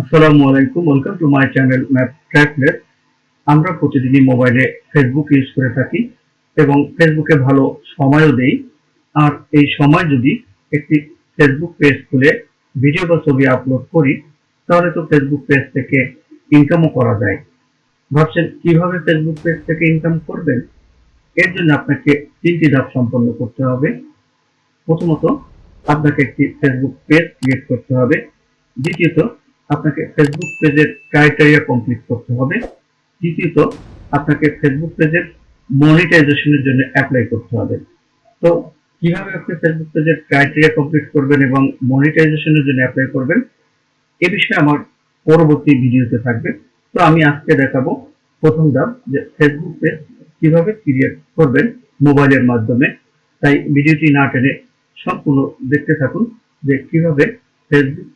আসসালামু আলাইকুম, welcome to my channel Trifles। আমরা প্রতিদিনই মোবাইলে ফেসবুক ইউজ করে থাকি এবং ফেসবুকে ভালো সময়ও দেই। আর এই সময় যদি একটি ফেসবুক পেজ খুলে ভিডিও বা ছবি আপলোড করি, তাহলে তো ফেসবুক পেজ থেকে ইনকামও করা যায়। ভাবছেন কিভাবে ফেসবুক পেজ থেকে ইনকাম করবেন? এর জন্য আপনাকে 3টি ধাপ সম্পন্ন করতে হবে। প্রথমত, আপনাকে একটি ফেসবুক পেজ ক্রিয়েট করতে হবে। দ্বিতীয়ত, আপনাকে ফেসবুক পেজের ক্রাইটেরিয়া কমপ্লিট করতে হবে। তৃতীয়ত, আপনাকে ফেসবুক পেজের মনিটাইজেশনের জন্য অ্যাপ্লাই করতে হবে। তো কিভাবে আপনি ফেসবুক পেজের ক্রাইটেরিয়া কমপ্লিট করবেন এবং মনিটাইজেশনের জন্য অ্যাপ্লাই করবেন, এ বিষয়ে আমার পরবর্তী ভিডিওতে থাকবে। তো আমি আজকে দেখাবো প্রথম ধাপ, যে ফেসবুক পেজ কিভাবে ক্রিয়েট করবেন মোবাইলের মাধ্যমে। তাই ভিডিওটি না টেনে সম্পূর্ণ দেখতে থাকুন যে কিভাবে ফেসবুক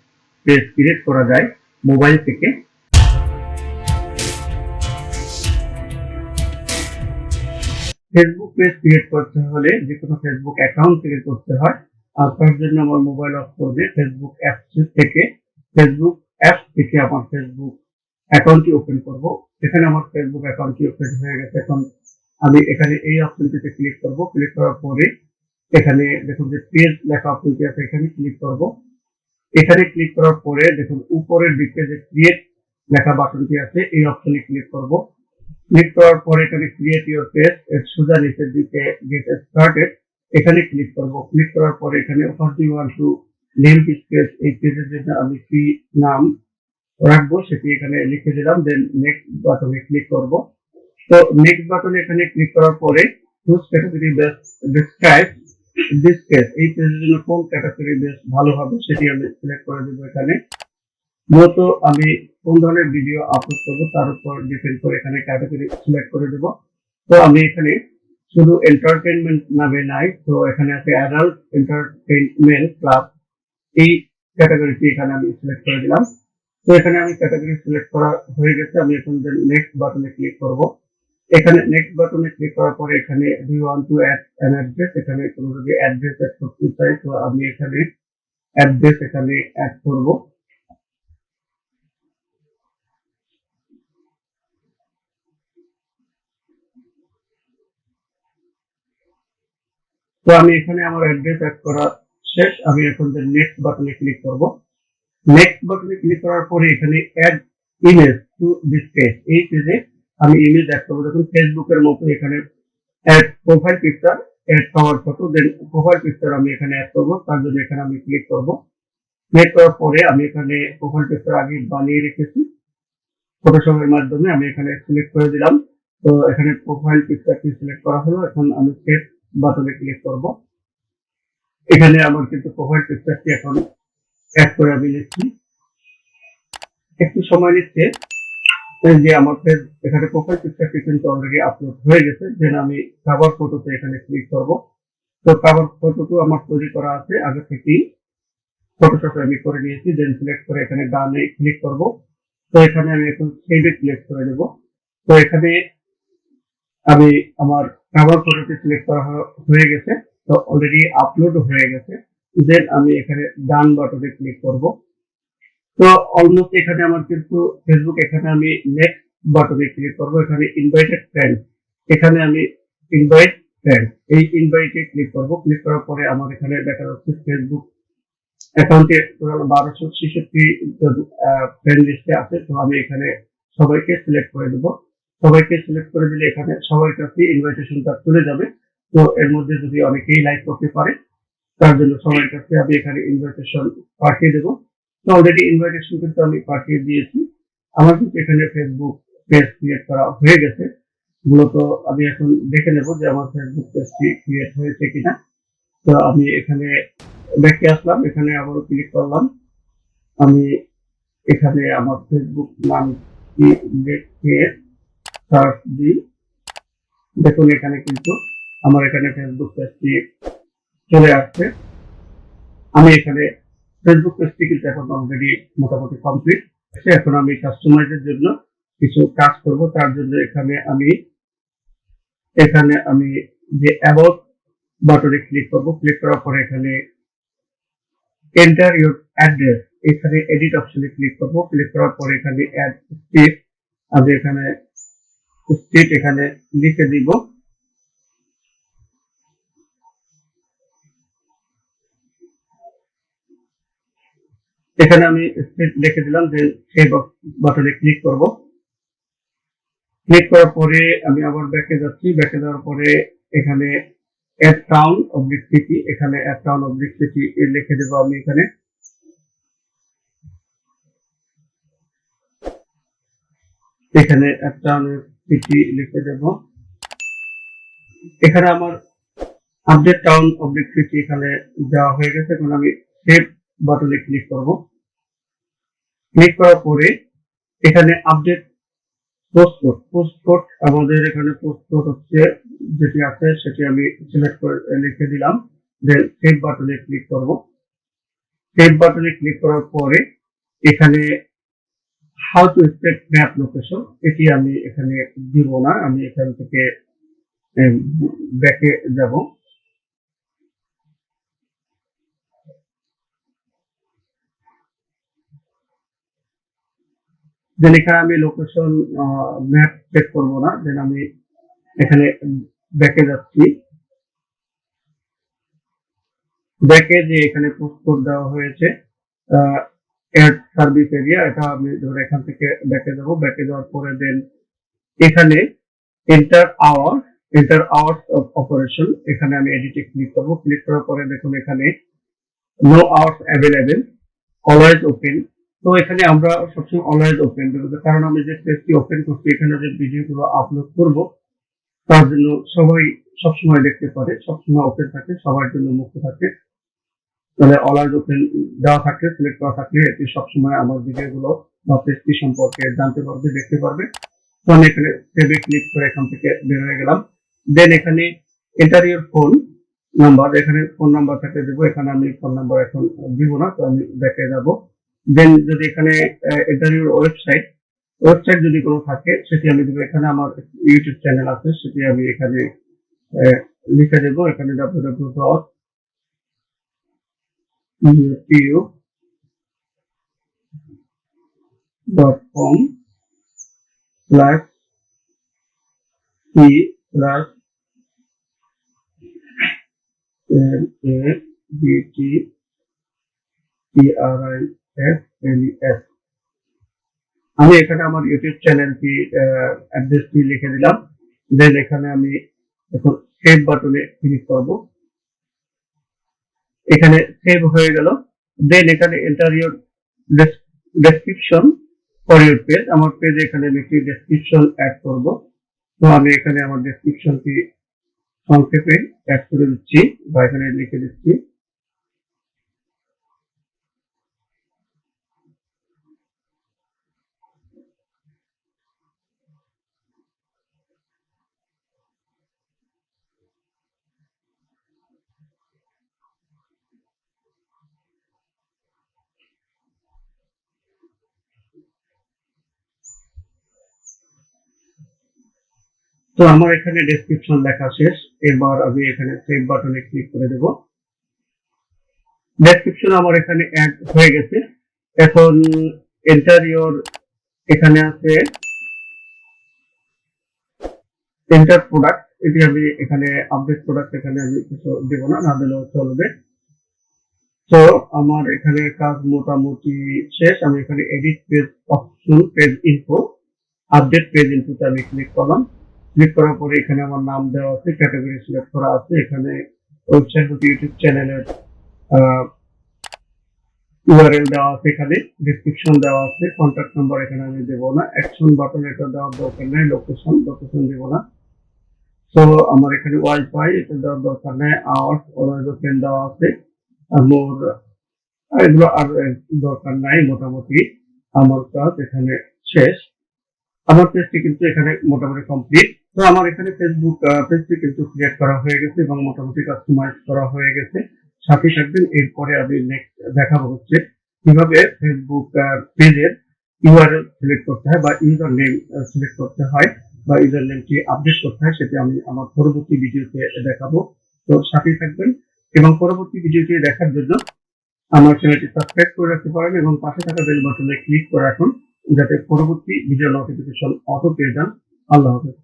পেজ ক্রিয়েট করা যায় মোবাইল থেকে। ফেসবুক পেজ ক্রিয়েট করতে হলে যে কোনো ফেসবুক অ্যাকাউন্ট থেকে করতে হয়। আর তার জন্য আমার মোবাইল অফ করবে ফেসবুক অ্যাপস থেকে আমার ফেসবুক অ্যাকাউন্টটি ওপেন করব। এখানে আমার ফেসবুক অ্যাকাউন্টটি ওপেন হয়ে গেছে। এখন আমি এখানে এই অপশনটিতে ক্লিক করব। ক্লিক করার পরে এখানে দেখুন যে পেজ লেখা অপশনটি আছে, এখানে ক্লিক করব। এখানে ক্লিক করার পরে দেখুন উপরের দিকে যে ক্রিয়েট লেখা বাটনটি আছে, এই অপশনে ক্লিক করব। ক্লিক করার পরে এখানে ক্রিয়েট ইউর পেজ এর সোজা নিচের দিকে গেট স্টার্টেড, এখানে ক্লিক করব। ক্লিক করার পরে এখানে what do you want to name this page, এই পেজের জন্য আমি কি নাম রাখবো সেটি এখানে লিখে দিলাম। দেন নেক্সট বাটনে ক্লিক করব। তো নেক্সট বাটনে এখানে ক্লিক করার পরে whose category best describe this page, এই পেজের জন্য কোন ক্যাটাগরি বেশ ভালো হবে সেটি আমি সিলেক্ট করে দেবো। এখানে মূলত আমি কোন ধরনের ভিডিও আপলোড করবো তার উপর ডিপেন্ড করে এখানে ক্যাটাগরি সিলেক্ট করে দেবো। তো আমি এখানে শুধু এন্টারটেইনমেন্ট নামে নাই, তো এখানে আছে অ্যাডাল্ট এন্টারটেইনমেন্ট ক্লাব, এই ক্যাটাগরিটি এখানে আমি সিলেক্ট করে দিলাম। তো এখানে আমি ক্যাটাগরি সিলেক্ট করা হয়ে গেছে। আমি এখন নেক্সট বাটনে ক্লিক করব। এখানে নেক্সট বাটনে ক্লিক করার পরে এখানে do you want to add an address, এখানে কোনো যদি অ্যাড্রেস অ্যাড করতে চাই তো আমি এখানে অ্যাড্রেস এখানে অ্যাড করব। তো আমি এখানে আমার অ্যাড্রেস অ্যাড করা শেষ। আমি এখন নেক্সট বাটনে ক্লিক করব। নেক্সট বাটনে ক্লিক করার পরে এখানে add image to this page, এই পেজে আমি ইমেজ অ্যাড করবো। দেখুন ফেসবুকের মতো এখানে add profile picture, add cover photo, then profile picture আমি এখানে অ্যাড করবো। তার জন্য এখানে আমি ক্লিক করব। ক্লিক করার পরে আমি এখানে প্রোফাইল পিকচার আগে বানিয়ে রেখেছি ফটোশপের মাধ্যমে, আমি এখানে সিলেক্ট করে দিলাম। তো এখানে প্রোফাইল পিকচারটি সিলেক্ট করা হলো। এখন আমি সেভ বাটনে ক্লিক করব। এখানে আমার কিন্তু প্রোফাইল পিকচারটি এখন অ্যাড করে আমি নিচ্ছি, একটু সময় নিচ্ছে। যে আমার এখানে প্রোফাইল পিকচারটি কিন্তু অলরেডি আপলোড হয়ে গেছে। দেন আমি কভার ফটোতে এখানে ক্লিক করব। তো কভার ফটোটি আমার তৈরি করা আছে আগে থেকেই, ফটোশপে আমি করে নিয়েছি। দেন সিলেক্ট করে এখানে ডানে ক্লিক করব। তো এখানে আমি এখন সেভে ক্লিক করে দেব। তো এখানে আমি আমার কভার ফটোটি সিলেক্ট করা হয়ে গেছে, তো অলরেডি আপলোড হয়ে গেছে। দেন আমি এখানে ডান বাটনে ক্লিক করব। তো অলমোস্ট এখানে আমার কিন্তু ফেসবুক, এখানে আমি নেক্সট বাটনে ক্লিক করব। এখানে ইনভাইটেড ফ্রেন্ড, এখানে আমি ইনভাইট ফ্রেন্ড, এই ইনভাইটে ক্লিক করব। ক্লিক করার পরে আমার এখানে দেখা যাচ্ছে ফেসবুক অ্যাকাউন্টে টোটাল 1266 ফ্রেন্ড লিস্টে আছে। তো আমি এখানে সবাইকে সিলেক্ট করে দেব। সবাইকে সিলেক্ট করে দিলে এখানে সবার কাছে ইনভাইটেশনটা চলে যাবে। তো এর মধ্যে যদি অনেকেই লাইক করতে পারে, তার জন্য সবার কাছে আমি এখানে ইনভাইটেশন পাঠিয়ে দেবো। তো অলরেডি ইনভাইটেশন কিন্তু আমি পাঠিয়ে দিয়েছি। আমার কিন্তু এখানে ফেসবুক পেজ ক্রিয়েট করা হয়ে গেছে। মূলত আমি এখন দেখে নেব যে আমার ফেসবুক পেজটি ক্রিয়েট হয়েছে কিনা। তো আমি এখানে ব্যাকে আসলাম, এখানে আবারও ক্লিক করলাম। আমি এখানে আমার ফেসবুক নামটি লিখে সার্চ দিই। দেখুন এখানে কিন্তু আমার এখানে ফেসবুক পেজটি চলে আসছে। আমি এখানে ফেসবুক পেজটি কিন্তু এখন অলরেডি মোটামুটি কমপ্লিট। এখন আমি কাস্টমাইজের জন্য কিছু কাজ করব। তার জন্য এখানে আমি যে অ্যাবাউট বাটনে ক্লিক করব। ক্লিক করার পরে এখানে এন্টার ইউর অ্যাড্রেস, এখানে এডিট অপশনে ক্লিক করব। ক্লিক করার পরে এখানে অ্যাড স্ট্রিট, আমি এখানে স্ট্রিট এখানে লিখে দিব। এখানে আমি স্ট্রিট লিখে দিলাম, যে সেভ বাটনে ক্লিক করব। ক্লিক করার পরে আমি আবার ব্যাকে যাচ্ছি। ব্যাকে যাওয়ার পরে এখানে অ্যাড টাউন অবলিক সিটি, এখানে অ্যাড টাউন অবলিক সিটি লিখে দেবো আমি এখানে। এখানে অ্যাড টাউন সিটি লিখে দেব। এখানে আমার আপডেট টাউন অবলিক সিটি এখানে দেওয়া হয়ে গেছে। এখন আমি সেভ বাটনে ক্লিক করব। ক্লিক করার পরে এখানে আপডেট পোস্টকোড, পোস্টকোড আমাদের এখানে পোস্টকোড হচ্ছে যেটি আছে সেটি আমি সিলেক্ট করে লিখে দিলাম। দেন সেভ বাটনে ক্লিক করব। সেভ বাটনে ক্লিক করার পরে এখানে how to set map location, এটি আমি এখানে দিব না, আমি এখান থেকে ব্যাকে যাব। দেন এখানে আমি লোকেশন ম্যাপ সেট করব না। দেন আমি এখানে ব্যাকে যাচ্ছি। ব্যাকে যে এখানে পোস্টকোড দেওয়া হয়েছে এড সার্ভিস এরিয়া, এটা আমি ধরে এখান থেকে ব্যাকে যাব। ব্যাকে যাওয়ার পরে দেন এখানে এন্টার আওয়ার্স অফ অপারেশন, এখানে আমি এডিটে ক্লিক করব। ক্লিক করার পরে দেখুন এখানে no hours available, always open. তো এখানে আমরা সবসময় অলওয়েজ ওপেন দেবো, কারণ আমি যে পেজটি ওপেন করছি এখানে যে ভিডিওগুলো আপলোড করব তার জন্য সবাই সবসময় দেখতে পারে, সবসময় ওপেন থাকে, সবার জন্য মুক্ত থাকে। তাহলে অলওয়েজ ওপেন দেওয়া থাকলে, সিলেক্ট করা থাকলে এটি সবসময় আমার ভিডিওগুলো বা পেজটি সম্পর্কে জানতে পারবে, দেখতে পারবে। তো আমি এখানে সেভে ক্লিক করে এখান থেকে বের হয়ে গেলাম। দেন এখানে এন্টার ইউর ফোন নাম্বার, এখানে ফোন নাম্বার থাকলে দেবো। এখানে আমি ফোন নাম্বার এখন দিব না, তো আমি ব্যাকে যাব। দেন যদি এখানে এন্টার ইউর ওয়েবসাইট যদি কোনো থাকে সেটি আমি দেবো। এখানে আমার ইউটিউব চ্যানেল আছে, সেটি আমি এখানে লিখে দেবো। এখানে www.com/MABT আমি এখানে আমার ইউটিউব চ্যানেলটি অ্যাড্রেসটি লিখে দিলাম। দেন এখানে আমি এখন সেভ বাটনে ক্লিক করব। এখানে সেভ হয়ে গেল। দেন এখানে enter your description for your page, আমার পেজে এখানে আমি একটি ডেসক্রিপশন অ্যাড করব। তো আমি এখানে আমার ডেসক্রিপশনটি সংক্ষেপে অ্যাড করে দিচ্ছি বা এখানে লিখে দিচ্ছি। তো আমার এখানে ডেসক্রিপশন লেখা শেষ। এবার আমি এখানে সেভ বাটনে ক্লিক করে দেব। ডেসক্রিপশন আমার এখানে অ্যাড হয়ে গেছে। এখন এন্টার ইউর, এখানে আছে এন্টার প্রোডাক্ট, এটি আমি এখানে আপডেট প্রোডাক্ট এখানে আমি কিছু দেবো না, না দিলেও চলবে। তো আমার এখানে কাজ মোটামুটি শেষ। আমি এখানে edit page option, page info, update page ইনফোতে আমি ক্লিক করলাম। ক্লিক করার পরে এখানে আমার নাম দেওয়া আছে, ক্যাটাগরি সিলেক্ট করা আছে। এখানে ওয়েবসাইট বা ইউটিউব চ্যানেলের ইউআরএল দেওয়া আছে, এখানে ডেসক্রিপশন দেওয়া আছে, কন্ট্যাক্ট নাম্বার এখানে আমি দেবো না, অ্যাকশন বাটন এটা দেওয়ার দরকার নেই, লোকেশন দেবো না। তো আমার এখানে ওয়াইফাই এটা দেওয়ার দরকার নেই, আওয়ার্স অলওয়েজ ওপেন দেওয়া আছে। মোর এগুলো আর দরকার নাই। মোটামুটি আমার কাজ এখানে শেষ। আমার পেজটি কিন্তু এখানে মোটামুটি কমপ্লিট। তো আমার এখানে ফেসবুক পেজটি কিন্তু ক্রিয়েট করা হয়ে গেছে এবং মোটামুটি কাস্টমাইজ করা হয়ে গেছে। সাথে থাকবেন, এরপরে আমি নেক্সট দেখাবো হচ্ছে কিভাবে ফেসবুক পেজের ইউআরএল সিলেক্ট করতে হয় বা ইউজার নেম সিলেক্ট করতে হয় বা ইউজার নেমটি আপডেট করতে হয়, সেটি আমি আমার পরবর্তী ভিডিওতে দেখাবো। তো সাথে থাকবেন এবং পরবর্তী ভিডিওটি দেখার জন্য আমার চ্যানেলটি সাবস্ক্রাইব করে রাখতে পারেন এবং পাশে থাকা বেল বাটনে ক্লিক করে রাখুন যাতে পরবর্তী ভিডিও নোটিফিকেশন অটো পেয়ে যান। আল্লাহ হাফেজ।